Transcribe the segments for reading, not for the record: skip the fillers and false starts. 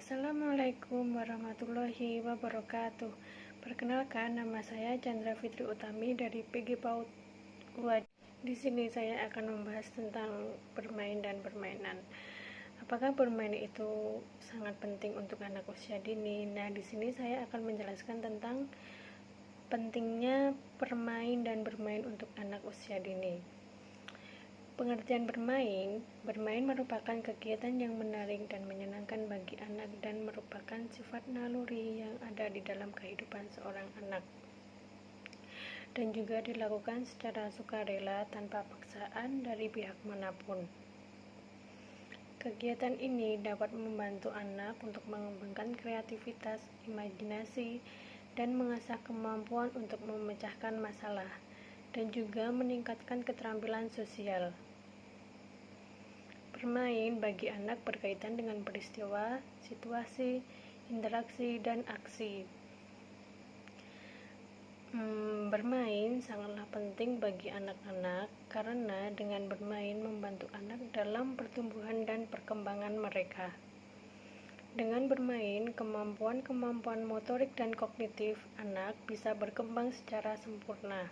Assalamualaikum warahmatullahi wabarakatuh. Perkenalkan, nama saya Chandra Fitri Utami dari PG PAUD UAD. Di sini saya akan membahas tentang bermain dan permainan. Apakah bermain itu sangat penting untuk anak usia dini? Nah, di sini saya akan menjelaskan tentang pentingnya bermain dan bermain untuk anak usia dini. Pengertian bermain merupakan kegiatan yang menarik dan menyenangkan bagi anak dan merupakan sifat naluri yang ada di dalam kehidupan seorang anak dan juga dilakukan secara sukarela tanpa paksaan dari pihak manapun. Kegiatan ini dapat membantu anak untuk mengembangkan kreativitas, imajinasi, dan mengasah kemampuan untuk memecahkan masalah dan juga meningkatkan keterampilan sosial. Bermain bagi anak berkaitan dengan peristiwa, situasi, interaksi, dan aksi. Bermain sangatlah penting bagi anak-anak karena dengan bermain membantu anak dalam pertumbuhan dan perkembangan mereka. Dengan bermain, kemampuan-kemampuan motorik dan kognitif anak bisa berkembang secara sempurna.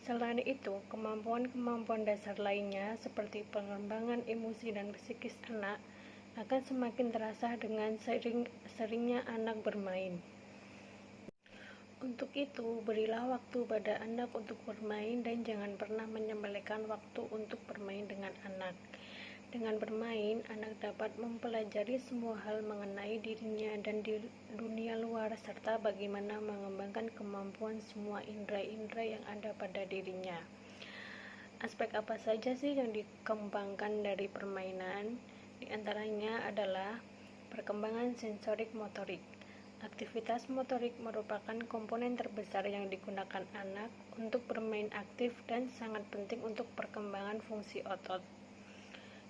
Selain itu, kemampuan-kemampuan dasar lainnya seperti pengembangan emosi dan psikis anak akan semakin terasa dengan seringnya anak bermain. Untuk itu, berilah waktu pada anak untuk bermain dan jangan pernah menyempelekan waktu untuk bermain dengan anak. Dengan bermain, anak dapat mempelajari semua hal mengenai dirinya dan di dunia luar serta bagaimana mengembangkan kemampuan semua indera-indera yang ada pada dirinya. Aspek apa saja sih yang dikembangkan dari permainan? Di antaranya adalah perkembangan sensorik motorik. Aktivitas motorik merupakan komponen terbesar yang digunakan anak untuk bermain aktif dan sangat penting untuk perkembangan fungsi otot.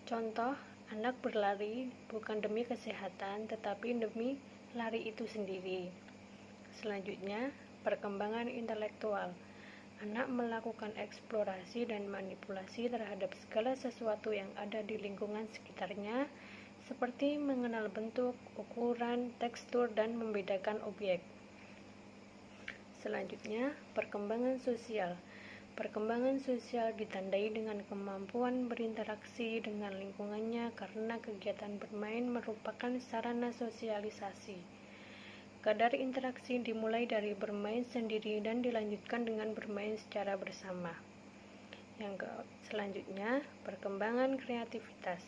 Contoh, anak berlari bukan demi kesehatan, tetapi demi lari itu sendiri. Selanjutnya, perkembangan intelektual. Anak melakukan eksplorasi dan manipulasi terhadap segala sesuatu yang ada di lingkungan sekitarnya, seperti mengenal bentuk, ukuran, tekstur, dan membedakan objek. Selanjutnya, perkembangan sosial. Perkembangan sosial ditandai dengan kemampuan berinteraksi dengan lingkungannya karena kegiatan bermain merupakan sarana sosialisasi. Kadar interaksi dimulai dari bermain sendiri dan dilanjutkan dengan bermain secara bersama. Selanjutnya, perkembangan kreativitas.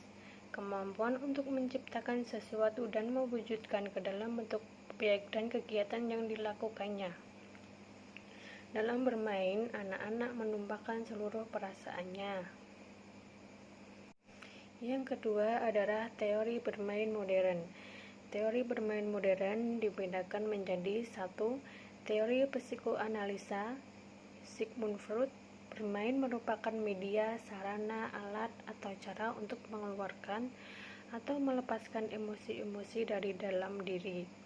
Kemampuan untuk menciptakan sesuatu dan mewujudkan ke dalam bentuk objek dan kegiatan yang dilakukannya. Dalam bermain, anak-anak menumpahkan seluruh perasaannya. Yang kedua adalah teori bermain modern. Teori bermain modern dibedakan menjadi 1. Teori psikoanalisa Sigmund Freud. Bermain merupakan media, sarana, alat, atau cara untuk mengeluarkan atau melepaskan emosi-emosi dari dalam diri.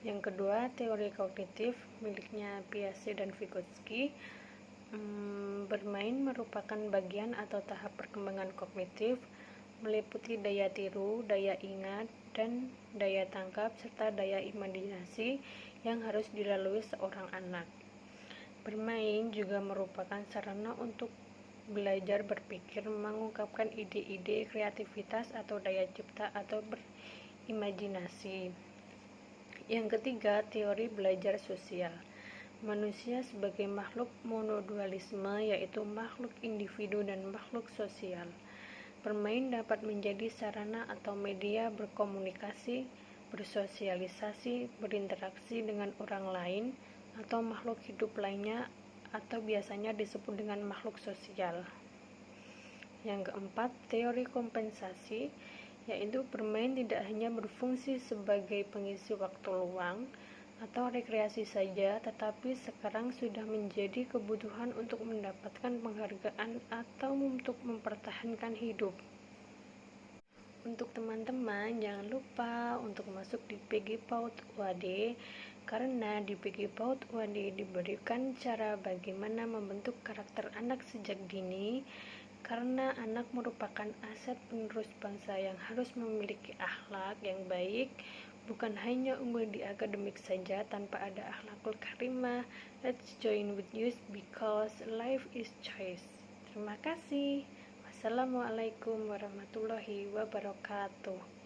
Yang kedua, teori kognitif miliknya Piaget dan Vygotsky. Bermain merupakan bagian atau tahap perkembangan kognitif, meliputi daya tiru, daya ingat, dan daya tangkap, serta daya imajinasi yang harus dilalui seorang anak. Bermain juga merupakan sarana untuk belajar berpikir, mengungkapkan ide-ide, kreativitas, atau daya cipta, atau berimajinasi. Yang ketiga, teori belajar sosial. Manusia sebagai makhluk monodualisme, yaitu makhluk individu dan makhluk sosial. Bermain dapat menjadi sarana atau media berkomunikasi, bersosialisasi, berinteraksi dengan orang lain atau makhluk hidup lainnya, atau biasanya disebut dengan makhluk sosial. Yang keempat, teori kompensasi, yaitu bermain tidak hanya berfungsi sebagai pengisi waktu luang atau rekreasi saja, tetapi sekarang sudah menjadi kebutuhan untuk mendapatkan penghargaan atau untuk mempertahankan hidup. Untuk teman-teman, jangan lupa untuk masuk di PG PAUD UAD, karena di PG PAUD UAD diberikan cara bagaimana membentuk karakter anak sejak dini, karena anak merupakan aset penerus bangsa yang harus memiliki akhlak yang baik, bukan hanya unggul di akademik saja tanpa ada akhlakul karimah. Let's join with you because life is choice. Terima kasih. Wassalamualaikum warahmatullahi wabarakatuh.